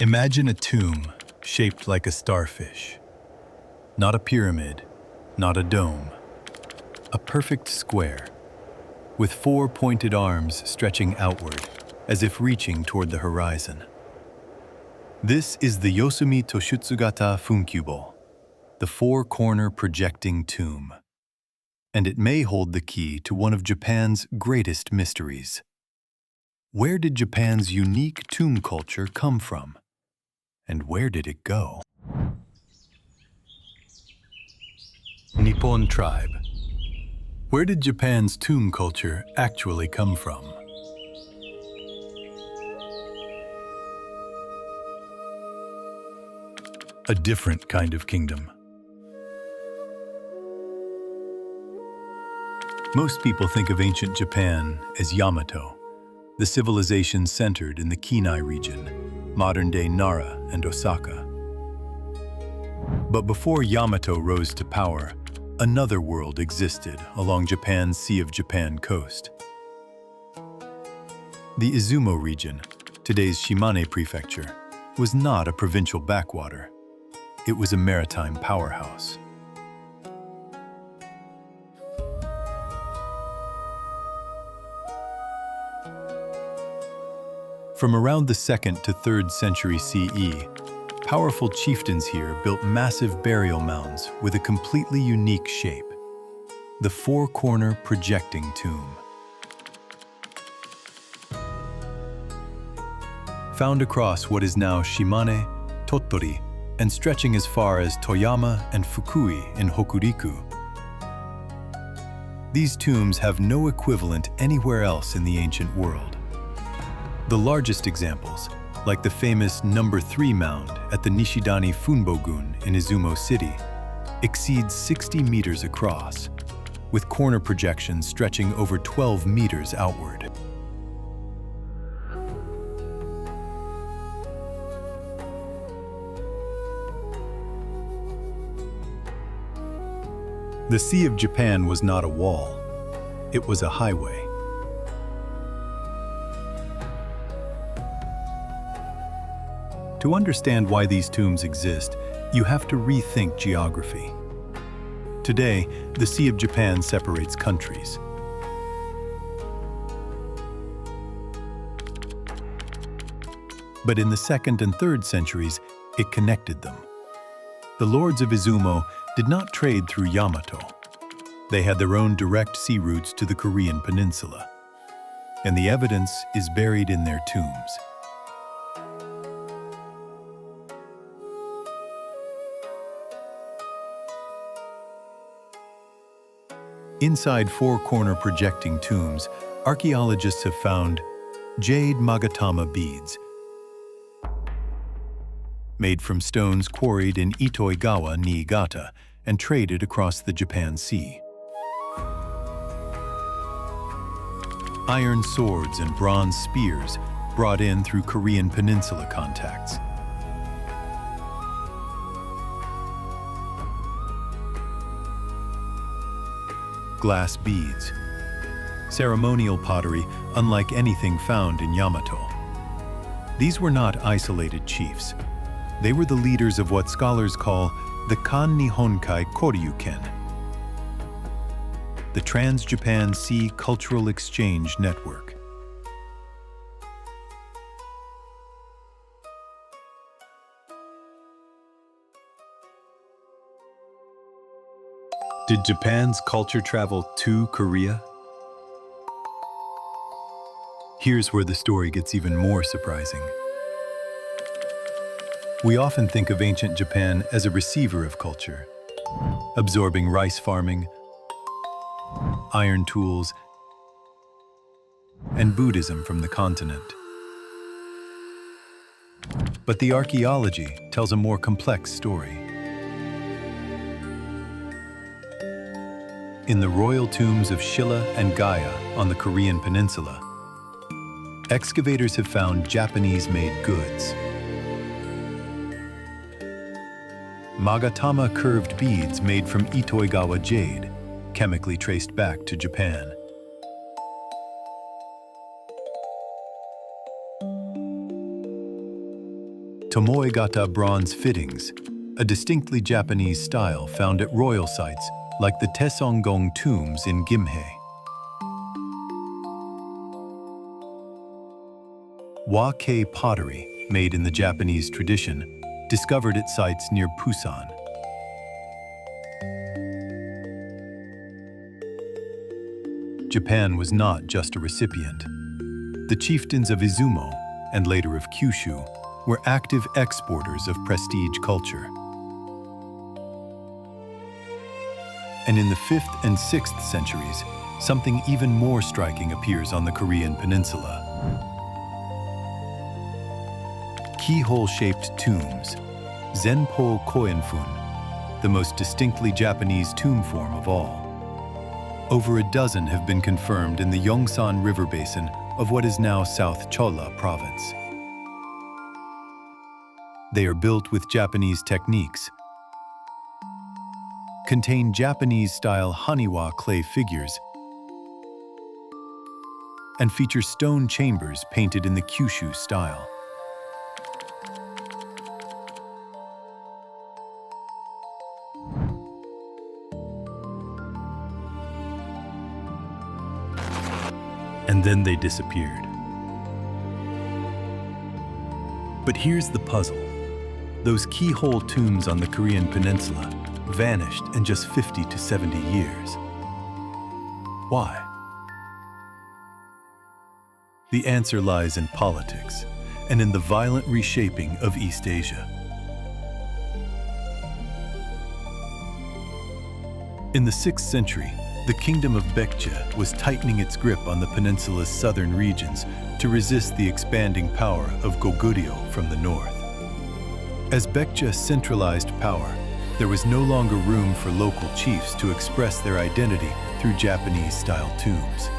Imagine a tomb shaped like a starfish. Not a pyramid, not a dome. A perfect square, with four pointed arms stretching outward, as if reaching toward the horizon. This is the Yosumi-toshutsu-gata Funkyubo, the four-corner projecting tomb. And it may hold the key to one of Japan's greatest mysteries. Where did Japan's unique tomb culture come from? And where did it go? Nippon tribe. Where did Japan's tomb culture actually come from? A different kind of kingdom. Most people think of ancient Japan as Yamato, the civilization centered in the Kinai region, modern-day Nara and Osaka. But before Yamato rose to power, another world existed along Japan's Sea of Japan coast. The Izumo region, today's Shimane prefecture, was not a provincial backwater. It was a maritime powerhouse. From around the 2nd to 3rd century CE, powerful chieftains here built massive burial mounds with a completely unique shape, the four-corner projecting tomb. Found across what is now Shimane, Tottori, and stretching as far as Toyama and Fukui in Hokuriku. These tombs have no equivalent anywhere else in the ancient world. The largest examples, like the famous No. 3 mound at the Nishidani Funbogun in Izumo City, exceed 60 meters across, with corner projections stretching over 12 meters outward. The Sea of Japan was not a wall, it was a highway. To understand why these tombs exist, you have to rethink geography. Today, the Sea of Japan separates countries. But in the 2nd and 3rd centuries, it connected them. The lords of Izumo did not trade through Yamato. They had their own direct sea routes to the Korean Peninsula, and the evidence is buried in their tombs. Inside four-corner projecting tombs, archaeologists have found jade Magatama beads, made from stones quarried in Itoigawa, Niigata, and traded across the Japan Sea. Iron swords and bronze spears brought in through Korean Peninsula contacts. Glass beads. Ceremonial pottery unlike anything found in Yamato. These were not isolated chiefs. They were the leaders of what scholars call the Kan Nihonkai Koryuken, the Trans-Japan Sea Cultural Exchange Network. Did Japan's culture travel to Korea? Here's where the story gets even more surprising. We often think of ancient Japan as a receiver of culture, absorbing rice farming, iron tools, and Buddhism from the continent. But the archaeology tells a more complex story. In the royal tombs of Shilla and Gaya on the Korean Peninsula, excavators have found Japanese-made goods. Magatama curved beads made from Itoigawa jade, chemically traced back to Japan. Itoigawa bronze fittings, a distinctly Japanese style found at royal sites like the Taesongong tombs in Gimhae. Wake pottery, made in the Japanese tradition, discovered at sites near Busan. Japan was not just a recipient. The chieftains of Izumo, and later of Kyushu, were active exporters of prestige culture. And in the 5th and 6th centuries, something even more striking appears on the Korean Peninsula. Keyhole-shaped tombs, Zenpo Koenfun, the most distinctly Japanese tomb form of all. Over a dozen have been confirmed in the Yongsan River basin of what is now South Cholla province. They are built with Japanese techniques, contain Japanese-style Haniwa clay figures, and feature stone chambers painted in the Kyushu style. And then they disappeared. But here's the puzzle. Those keyhole tombs on the Korean Peninsula vanished in just 50 to 70 years. Why? The answer lies in politics and in the violent reshaping of East Asia. In the 6th century, the kingdom of Baekje was tightening its grip on the peninsula's southern regions to resist the expanding power of Goguryeo from the north. As Baekje centralized power, there was no longer room for local chiefs to express their identity through Japanese-style tombs.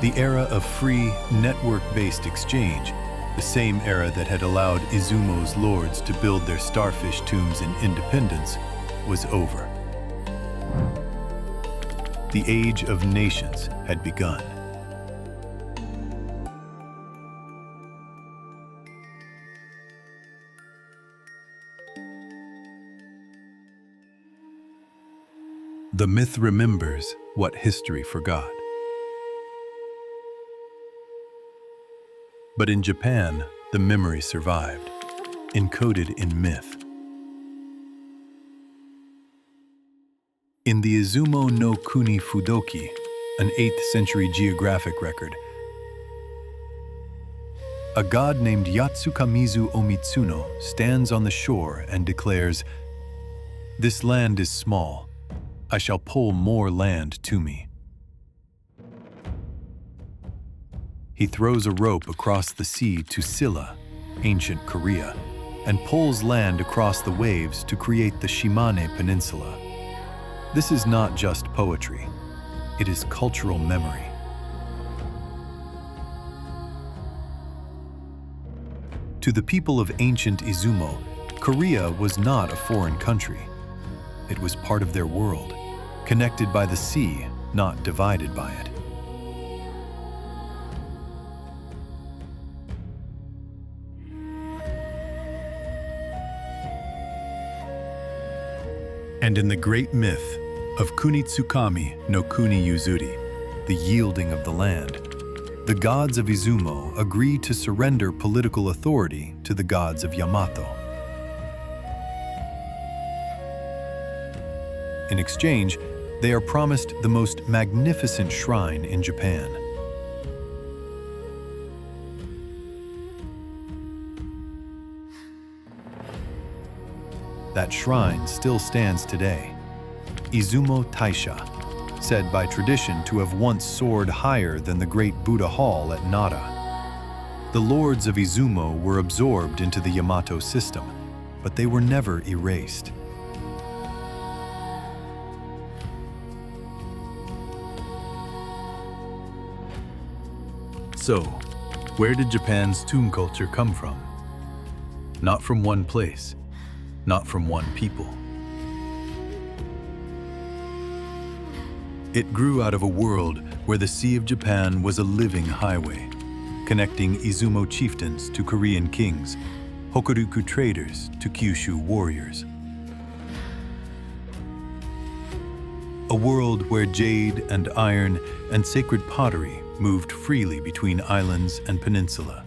The era of free, network-based exchange, the same era that had allowed Izumo's lords to build their starfish tombs in independence, was over. The age of nations had begun. The myth remembers what history forgot. But in Japan, the memory survived, encoded in myth. In the Izumo no Kuni Fudoki, an 8th century geographic record, a god named Yatsukamizu Omitsuno stands on the shore and declares, "This land is small. I shall pull more land to me." He throws a rope across the sea to Silla, ancient Korea, and pulls land across the waves to create the Shimane Peninsula. This is not just poetry, it is cultural memory. To the people of ancient Izumo, Korea was not a foreign country. It was part of their world, connected by the sea, not divided by it. And in the great myth of Kunitsukami no Kuni Yuzuri, the yielding of the land, the gods of Izumo agree to surrender political authority to the gods of Yamato. In exchange, they are promised the most magnificent shrine in Japan. That shrine still stands today. Izumo Taisha, said by tradition to have once soared higher than the great Buddha Hall at Nara. The lords of Izumo were absorbed into the Yamato system, but they were never erased. So, where did Japan's tomb culture come from? Not from one place, not from one people. It grew out of a world where the Sea of Japan was a living highway, connecting Izumo chieftains to Korean kings, Hokuryuku traders to Kyushu warriors. A world where jade and iron and sacred pottery moved freely between islands and peninsula.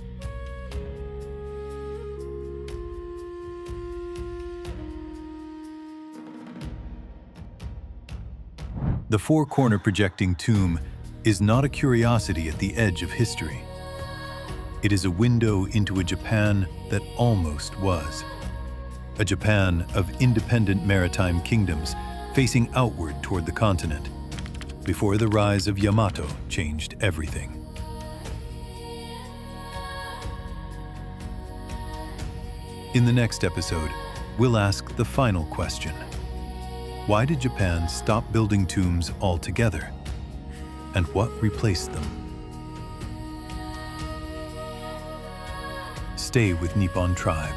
The four-corner projecting tomb is not a curiosity at the edge of history. It is a window into a Japan that almost was. A Japan of independent maritime kingdoms facing outward toward the continent, before the rise of Yamato changed everything. In the next episode, we'll ask the final question. Why did Japan stop building tombs altogether? And what replaced them? Stay with Nippon Tribe.